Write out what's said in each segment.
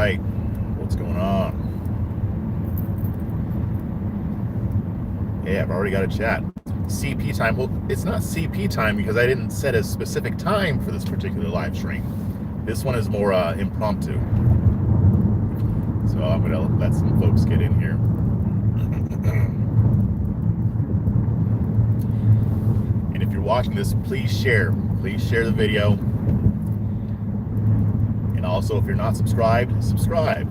Wright. What's going on? Yeah, I've already got a chat. CP time. Well, it's not CP time because I didn't set a specific time for this particular live stream. This one is more impromptu. So I'm going to let some folks get in here. And if you're watching this, please share. Please share the video. And also, if you're not subscribed, subscribe.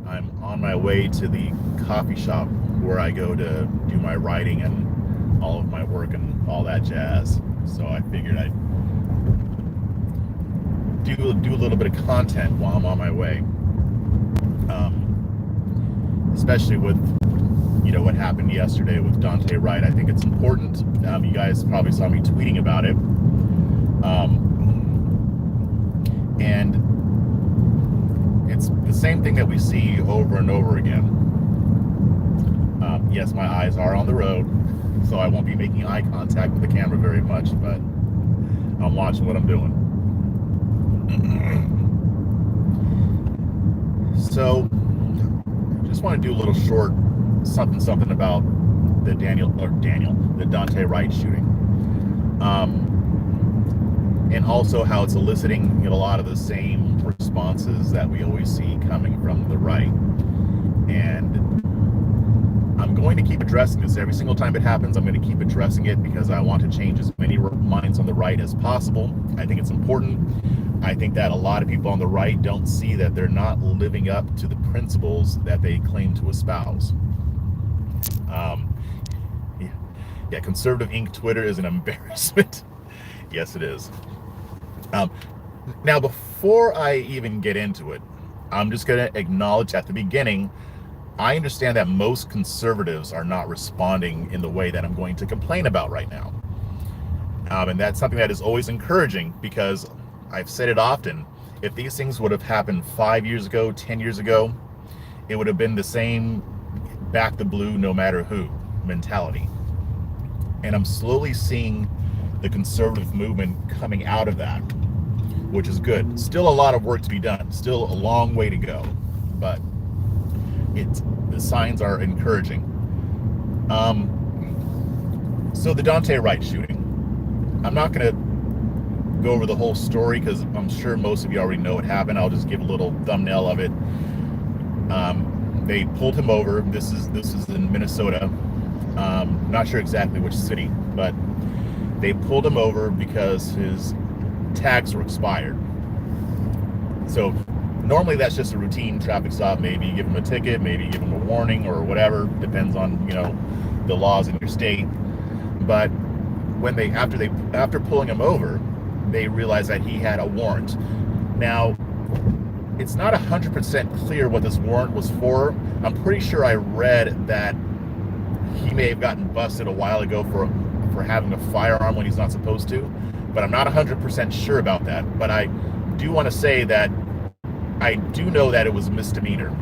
I'm on my way to the coffee shop where I go to do my writing and all of my work and all that jazz. So I figured I'd do a little bit of content while I'm on my way. Especially with, what happened yesterday with Daunte Wright. I think it's important. You guys probably saw me tweeting about it. And it's the same thing that we see over and over again. Yes, my eyes are on the road, so I won't be making eye contact with the camera very much, but I'm watching what I'm doing. So, I just want to do a little short something about the Daunte Wright shooting. And also how it's eliciting a lot of the same responses that we always see coming from the right. And I'm going to keep addressing this every single time it happens. I'm going to keep addressing it because I want to change as many minds on the right as possible. I think it's important. I think that a lot of people on the right don't see that they're not living up to the principles that they claim to espouse. Yeah, Conservative Inc. Twitter is an embarrassment. Yes, it is. Now, before I even get into it, I'm just going to acknowledge at the beginning, I understand that most conservatives are not responding in the way that I'm going to complain about right now. And that's something that is always encouraging because I've said it often. If these things would have happened 5 years ago, 10 years ago, it would have been the same back the blue no matter who mentality. And I'm slowly seeing the conservative movement coming out of that, which is good. Still a lot of work to be done. Still a long way to go, but the signs are encouraging. So the Daunte Wright shooting. I'm not going to go over the whole story because I'm sure most of you already know what happened. I'll just give a little thumbnail of it. They pulled him over. This is in Minnesota. Not sure exactly which city, but they pulled him over because his tags were expired. So normally that's just a routine traffic stop. Maybe you give him a ticket, maybe you give him a warning or whatever, depends on, the laws in your state. But when after pulling him over, they realized that he had a warrant. Now, it's not 100% clear what this warrant was for. I'm pretty sure I read that he may have gotten busted a while ago for having a firearm when he's not supposed to, but I'm not 100% sure about that. But I do want to say that I do know that it was a misdemeanor.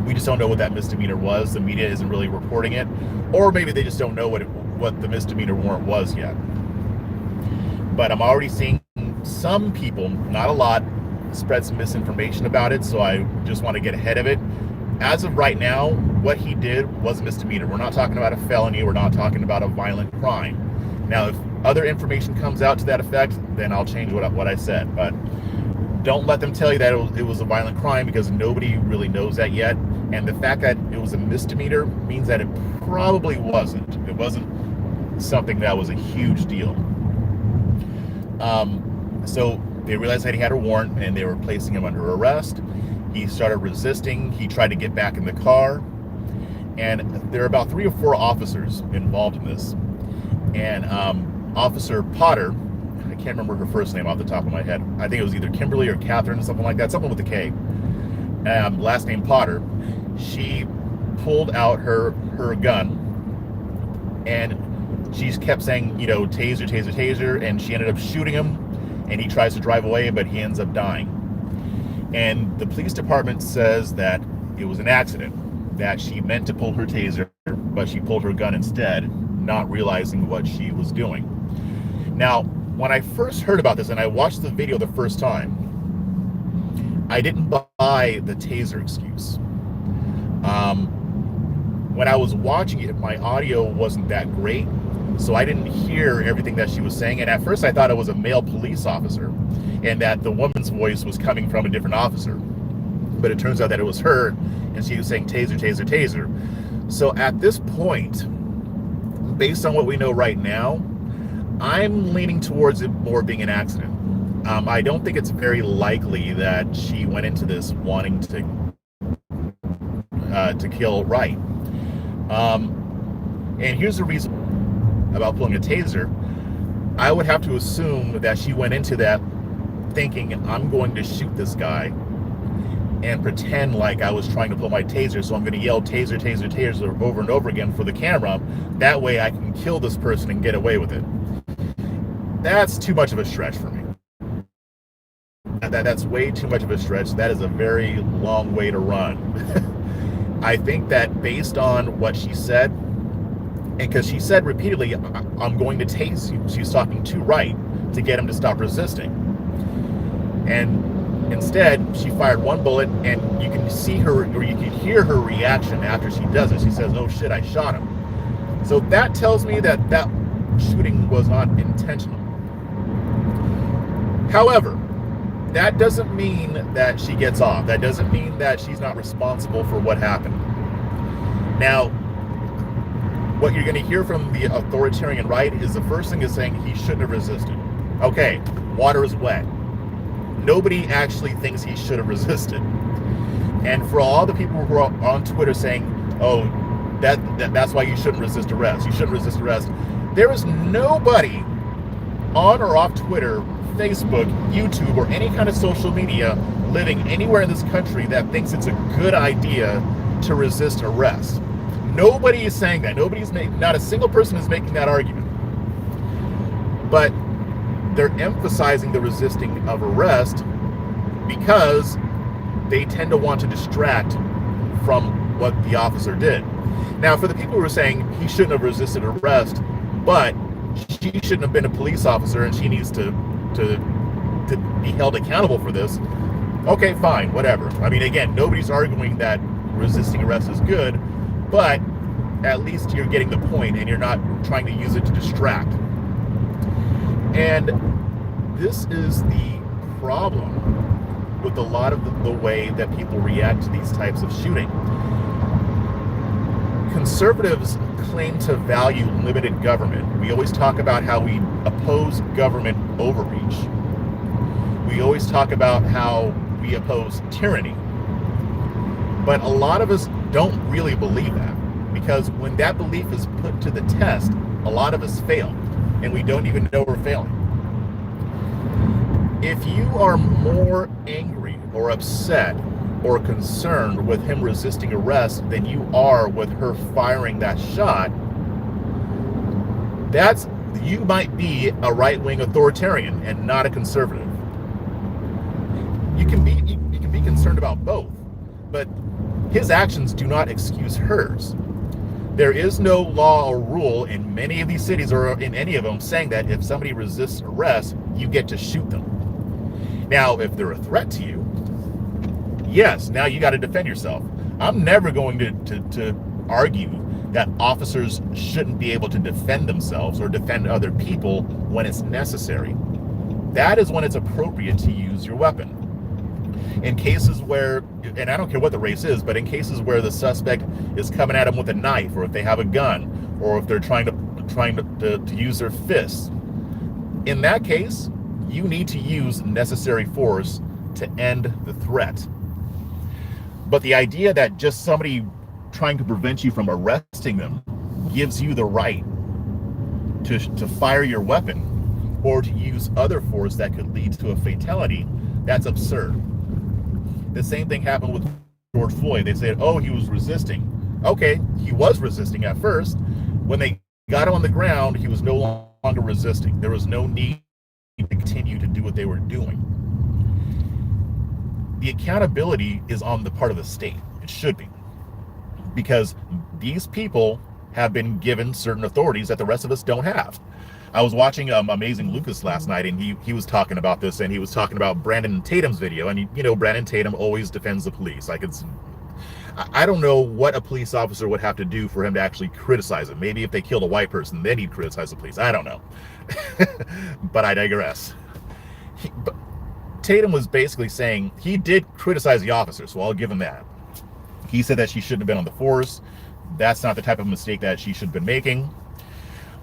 We just don't know what that misdemeanor was. The media isn't really reporting it, or maybe they just don't know what the misdemeanor warrant was yet. But I'm already seeing some people, not a lot, spread some misinformation about it, so I just want to get ahead of it. As of right now, what he did was a misdemeanor. We're not talking about a felony. We're not talking about a violent crime. Now, if other information comes out to that effect, then I'll change what I said. But don't let them tell you that it was a violent crime because nobody really knows that yet. And the fact that it was a misdemeanor means that it probably wasn't. It wasn't something that was a huge deal. So they realized that he had a warrant and they were placing him under arrest. He started resisting. He tried to get back in the car. And there are about 3 or 4 officers involved in this. And Officer Potter, I can't remember her first name off the top of my head. I think it was either Kimberly or Catherine, something like that, something with a K. Last name Potter. She pulled out her gun and she kept saying, taser, taser, taser, and she ended up shooting him, and he tries to drive away, but he ends up dying. And the police department says that it was an accident, that she meant to pull her taser, but she pulled her gun instead, not realizing what she was doing. Now, when I first heard about this and I watched the video the first time, I didn't buy the taser excuse. When I was watching it, my audio wasn't that great, so I didn't hear everything that she was saying. And at first I thought it was a male police officer and that the woman's voice was coming from a different officer. But it turns out that it was her, and she was saying taser, taser, taser. So at this point, based on what we know right now, I'm leaning towards it more being an accident. I don't think it's very likely that she went into this wanting to kill Wright. And here's the reason about pulling a taser. I would have to assume that she went into that thinking, I'm going to shoot this guy and pretend like I was trying to pull my taser, so I'm going to yell taser, taser, taser over and over again for the camera. That way I can kill this person and get away with it. That's too much of a stretch for me. That's way too much of a stretch. That is a very long way to run. I think that based on what she said, and because she said repeatedly, I'm going to tase you. She's talking to Wright to get him to stop resisting. And instead, she fired one bullet, and you can see her, or you can hear her reaction after she does it. She says, oh shit, I shot him. So that tells me that that shooting was not intentional. However, that doesn't mean that she gets off. That doesn't mean that she's not responsible for what happened. Now, what you're going to hear from the authoritarian right is the first thing is saying he shouldn't have resisted. Okay, water is wet. Nobody actually thinks he should have resisted. And for all the people who are on Twitter saying, oh, that's why you shouldn't resist arrest. You shouldn't resist arrest. There is nobody on or off Twitter, Facebook, YouTube, or any kind of social media living anywhere in this country that thinks it's a good idea to resist arrest. Nobody is saying that. Not a single person is making that argument. But they're emphasizing the resisting of arrest because they tend to want to distract from what the officer did. Now, for the people who are saying he shouldn't have resisted arrest, but she shouldn't have been a police officer and she needs to be held accountable for this, okay, fine, whatever. I mean, again, nobody's arguing that resisting arrest is good, but at least you're getting the point and you're not trying to use it to distract. And this is the problem with a lot of the way that people react to these types of shooting. Conservatives claim to value limited government. We always talk about how we oppose government overreach. We always talk about how we oppose tyranny. But a lot of us don't really believe that, because when that belief is put to the test, a lot of us fail, and we don't even know we're failing. If you are more angry or upset or concerned with him resisting arrest than you are with her firing that shot, you might be a right-wing authoritarian and not a conservative. You can be concerned about both, but his actions do not excuse hers. There is no law or rule in many of these cities or in any of them saying that if somebody resists arrest, you get to shoot them. Now, if they're a threat to you, yes, now you got to defend yourself. I'm never going to argue that officers shouldn't be able to defend themselves or defend other people when it's necessary. That is when it's appropriate to use your weapon. In cases where, and I don't care what the race is, but in cases where the suspect is coming at them with a knife, or if they have a gun, or if they're trying to use their fists, in that case, you need to use necessary force to end the threat. But the idea that just somebody trying to prevent you from arresting them gives you the right to fire your weapon or to use other force that could lead to a fatality, that's absurd. The same thing happened with George Floyd. They said, oh, he was resisting. Okay, he was resisting at first. When they got him on the ground, he was no longer resisting. There was no need to continue to do what they were doing. The accountability is on the part of the state. It should be. Because these people have been given certain authorities that the rest of us don't have. I was watching Amazing Lucas last night, and he was talking about this, and he was talking about Brandon Tatum's video, and you know, Brandon Tatum always defends the police. Like, I don't know what a police officer would have to do for him to actually criticize it. Maybe if they killed a white person, then he'd criticize the police. I don't know. But I digress. But Tatum was basically saying he did criticize the officer, so I'll give him that. He said that she shouldn't have been on the force. That's not the type of mistake that she should have been making.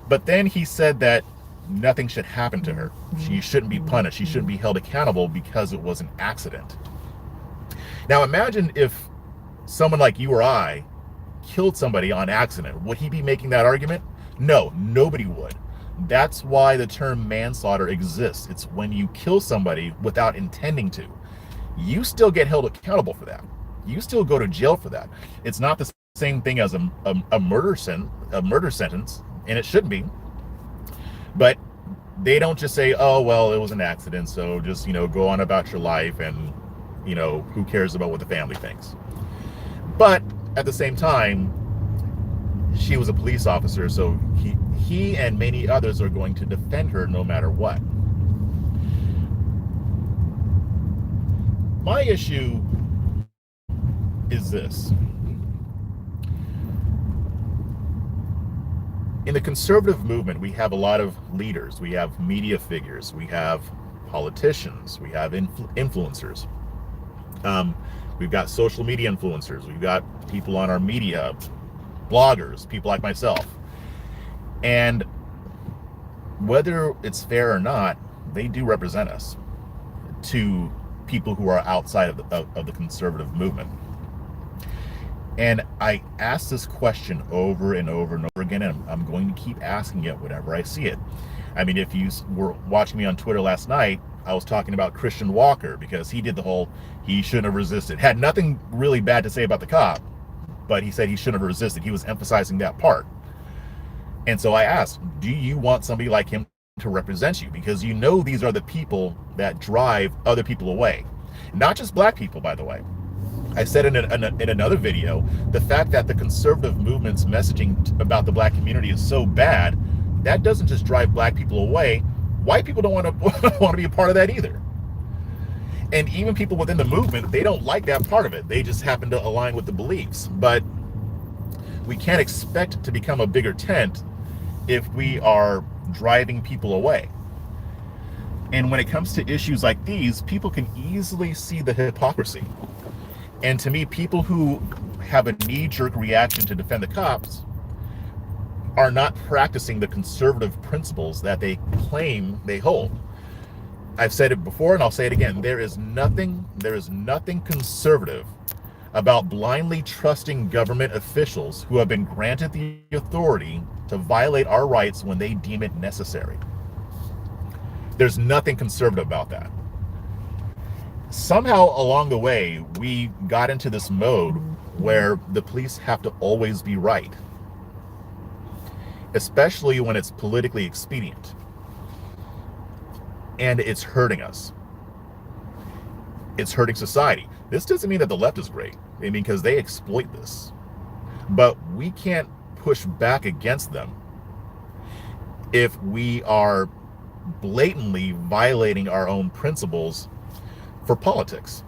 But then he said that nothing should happen to her. She shouldn't be punished. She shouldn't be held accountable because it was an accident. Now imagine if someone like you or I killed somebody on accident. Would he be making that argument? No, nobody would. That's why the term manslaughter exists. It's when you kill somebody without intending to. You still get held accountable for that. You still go to jail for that. It's not the same thing as a murder sentence, and it shouldn't be. But they don't just say, oh, well, it was an accident, so just, you know, go on about your life, and, you know, who cares about what the family thinks. But at the same time, she was a police officer, so he and many others are going to defend her no matter what. My issue is this. In the conservative movement, we have a lot of leaders. We have media figures. We have politicians. We have influencers. We've got social media influencers. We've got people on our media, bloggers, people like myself. And whether it's fair or not, they do represent us to people who are outside of the conservative movement. And I ask this question over and over and over again, and I'm going to keep asking it whenever I see it. I mean, if you were watching me on Twitter last night, I was talking about Christian Walker because he did the whole, he shouldn't have resisted. Had nothing really bad to say about the cop, but he said he shouldn't have resisted. He was emphasizing that part. And so I asked, do you want somebody like him to represent you? Because you know these are the people that drive other people away. Not just black people, by the way. I said in another video, the fact that the conservative movement's messaging about the black community is so bad, that doesn't just drive black people away. White people don't want to be a part of that either. And even people within the movement, they don't like that part of it. They just happen to align with the beliefs. But we can't expect to become a bigger tent if we are driving people away. And when it comes to issues like these, people can easily see the hypocrisy. And to me, people who have a knee-jerk reaction to defend the cops are not practicing the conservative principles that they claim they hold. I've said it before and I'll say it again. There is nothing conservative about blindly trusting government officials who have been granted the authority to violate our rights when they deem it necessary. There's nothing conservative about that. Somehow along the way, we got into this mode where the police have to always be right, especially when it's politically expedient. And it's hurting us. It's hurting society. This doesn't mean that the left is great. I mean, because they exploit this. But we can't push back against them if we are blatantly violating our own principles for politics,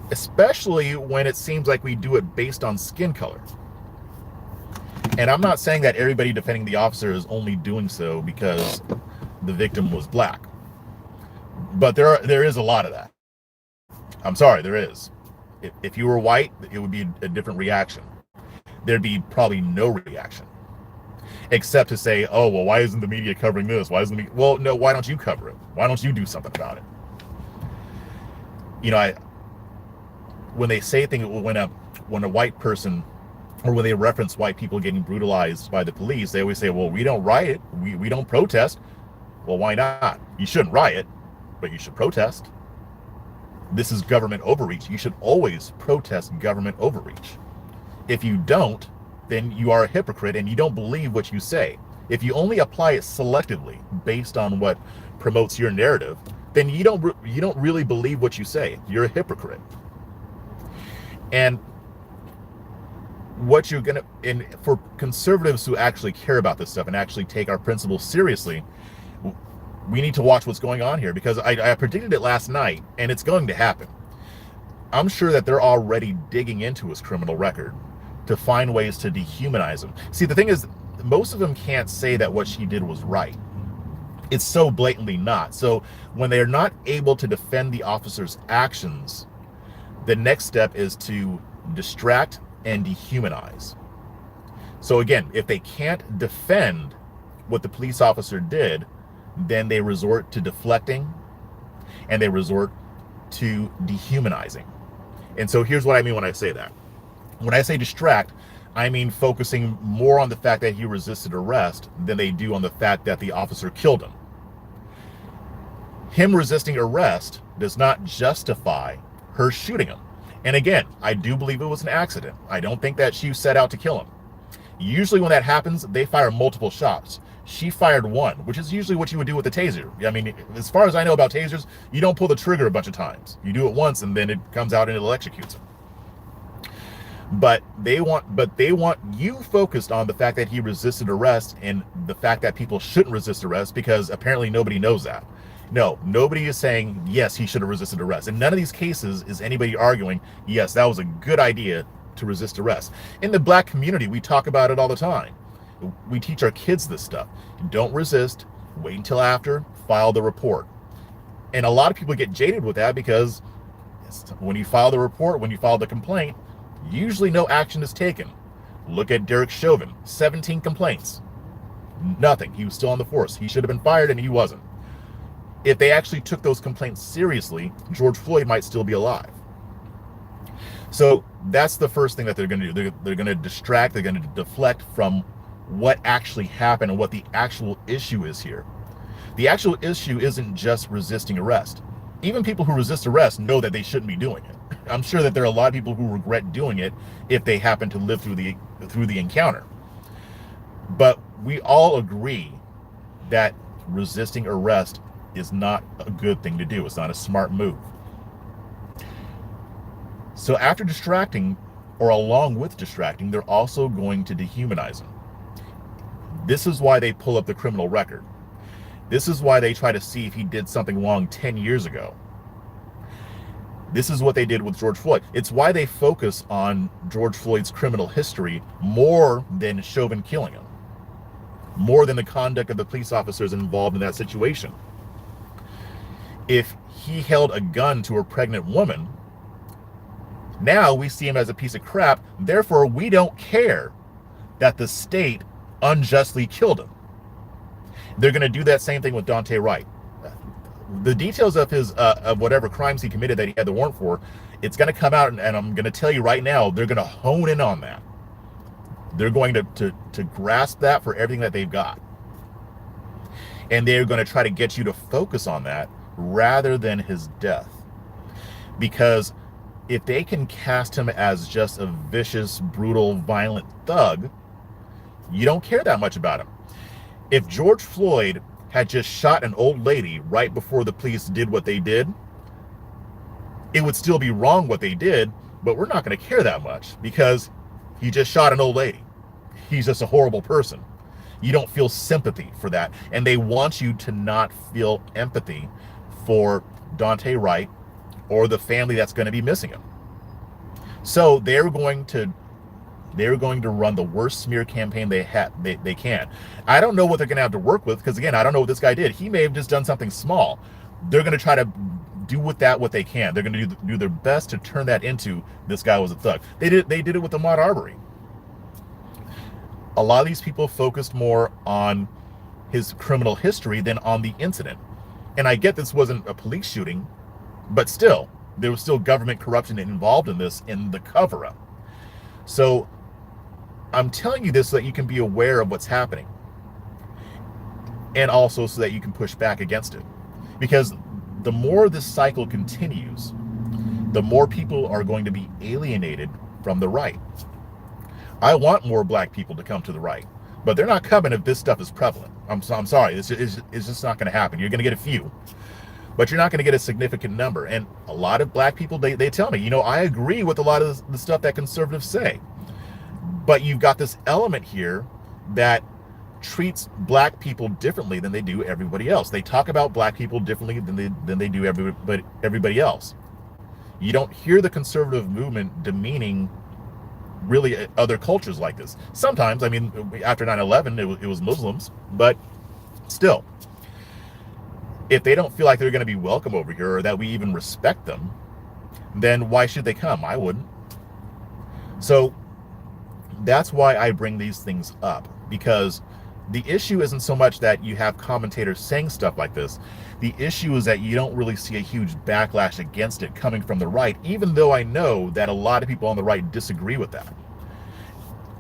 especially when it seems like we do it based on skin color. And I'm not saying that everybody defending the officer is only doing so because the victim was black, but there is a lot of that. I'm sorry, there is. If you were white, it would be a different reaction. There'd be probably no reaction, except to say, oh, well, why isn't the media covering this? Why isn't the media? Well, no, why don't you cover it? Why don't you do something about it? You know, when they say things, when a white person, or when they reference white people getting brutalized by the police, they always say, well, we don't riot, we don't protest. Well, why not? You shouldn't riot, but you should protest. This is government overreach. You should always protest government overreach. If you don't, then you are a hypocrite and you don't believe what you say. If you only apply it selectively based on what promotes your narrative, then you don't really believe what you say. You're a hypocrite. And what you're gonna, and for conservatives who actually care about this stuff and actually take our principles seriously, we need to watch what's going on here, because I predicted it last night, and it's going to happen. I'm sure that they're already digging into his criminal record to find ways to dehumanize him. See, the thing is, most of them can't say that what she did was right. It's so blatantly not. So when they're not able to defend the officer's actions, the next step is to distract and dehumanize. So again, if they can't defend what the police officer did, then they resort to deflecting and they resort to dehumanizing. And so here's what I mean when I say that. When I say distract, I mean focusing more on the fact that he resisted arrest than they do on the fact that the officer killed him. Him resisting arrest does not justify her shooting him. And again, I do believe it was an accident. I don't think that she set out to kill him. Usually when that happens, they fire multiple shots. She fired one, which is usually what you would do with a taser. I mean, as far as I know about tasers, you don't pull the trigger a bunch of times. You do it once and then it comes out and it electrocutes him. But they want you focused on the fact that he resisted arrest and the fact that people shouldn't resist arrest, because apparently nobody knows that. No, nobody is saying, yes, he should have resisted arrest. In none of these cases is anybody arguing, yes, that was a good idea to resist arrest. In the black community, we talk about it all the time. We teach our kids this stuff. Don't resist, wait until after, file the report. And a lot of people get jaded with that, because when you file the report, when you file the complaint, usually no action is taken. Look at Derek Chauvin, 17 complaints. Nothing. He was still on the force. He should have been fired and he wasn't. If they actually took those complaints seriously, George Floyd might still be alive. So that's the first thing that they're going to do. They're going to distract, they're going to deflect from what actually happened and what the actual issue is here. The actual issue isn't just resisting arrest. Even people who resist arrest know that they shouldn't be doing it. I'm sure that there are a lot of people who regret doing it if they happen to live through the encounter. But we all agree that resisting arrest is not a good thing to do. It's not a smart move. So after distracting, or along with distracting, they're also going to dehumanize him. This is why they pull up the criminal record. This is why they try to see if he did something wrong 10 years ago. This is what they did with George Floyd. It's why they focus on George Floyd's criminal history more than Chauvin killing him, more than the conduct of the police officers involved in that situation. If he held a gun to a pregnant woman, now we see him as a piece of crap. Therefore, we don't care that the state unjustly killed him. They're going to do that same thing with Daunte Wright. The details of his of whatever crimes he committed that he had the warrant for, it's going to come out, and I'm going to tell you right now, they're going to hone in on that. They're going to grasp that for everything that they've got. And they're going to try to get you to focus on that rather than his death. Because if they can cast him as just a vicious, brutal, violent thug, you don't care that much about him. If George Floyd had just shot an old lady right before the police did what they did, it would still be wrong what they did, but we're not going to care that much because he just shot an old lady. He's just a horrible person. You don't feel sympathy for that. And they want you to not feel empathy for Daunte Wright or the family that's going to be missing him. So they're going to run the worst smear campaign they can. I don't know what they're going to have to work with, because again, I don't know what this guy did. He may have just done something small. They're going to try to do with that what they can. They're going to do their best to turn that into this guy was a thug. They did it with Ahmaud Arbery. A lot of these people focused more on his criminal history than on the incident. And I get this wasn't a police shooting, but still, there was still government corruption involved in this, in the cover-up. So I'm telling you this so that you can be aware of what's happening, and also so that you can push back against it. Because the more this cycle continues, the more people are going to be alienated from the right. I want more black people to come to the right, but they're not coming if this stuff is prevalent. I'm sorry, it's just not going to happen. You're going to get a few, but you're not going to get a significant number. And a lot of black people, they tell me, I agree with a lot of the stuff that conservatives say. But you've got this element here that treats black people differently than they do everybody else. They talk about black people differently than they do everybody else. You don't hear the conservative movement demeaning really other cultures like this. Sometimes, I mean, after 9/11, it was Muslims, but still, if they don't feel like they're going to be welcome over here or that we even respect them, then why should they come? I wouldn't. So that's why I bring these things up, because the issue isn't so much that you have commentators saying stuff like this. The issue is that you don't really see a huge backlash against it coming from the right, even though I know that a lot of people on the right disagree with that.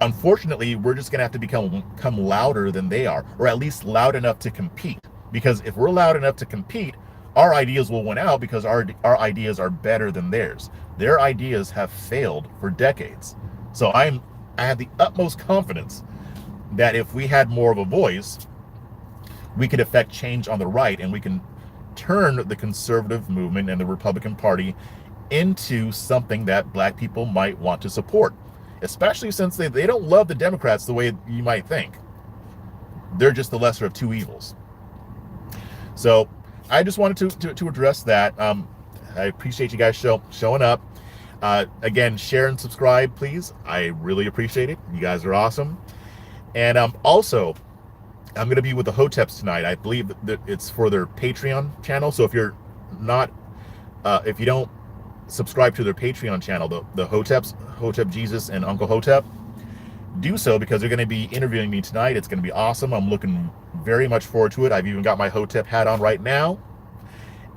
Unfortunately, we're just going to have to become louder than they are, or at least loud enough to compete. Because if we're loud enough to compete, our ideas will win out, because our ideas are better than theirs. Their ideas have failed for decades. So I have the utmost confidence that if we had more of a voice, we could affect change on the right, and we can turn the conservative movement and the Republican Party into something that black people might want to support, especially since they don't love the Democrats the way you might think. They're just the lesser of two evils. So I just wanted to address that. I appreciate you guys showing up. Again, share and subscribe, please. I really appreciate it. You guys are awesome. And also, I'm going to be with the Hoteps tonight. I believe that it's for their Patreon channel. So if you're not, if you don't subscribe to their Patreon channel, the Hoteps, Hotep Jesus and Uncle Hotep, do so, because they're going to be interviewing me tonight. It's going to be awesome. I'm looking very much forward to it. I've even got my Hotep hat on right now.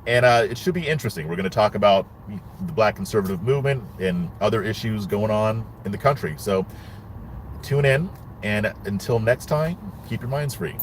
And it should be interesting. We're going to talk about the black conservative movement and other issues going on in the country. So tune in. And until next time, keep your minds free.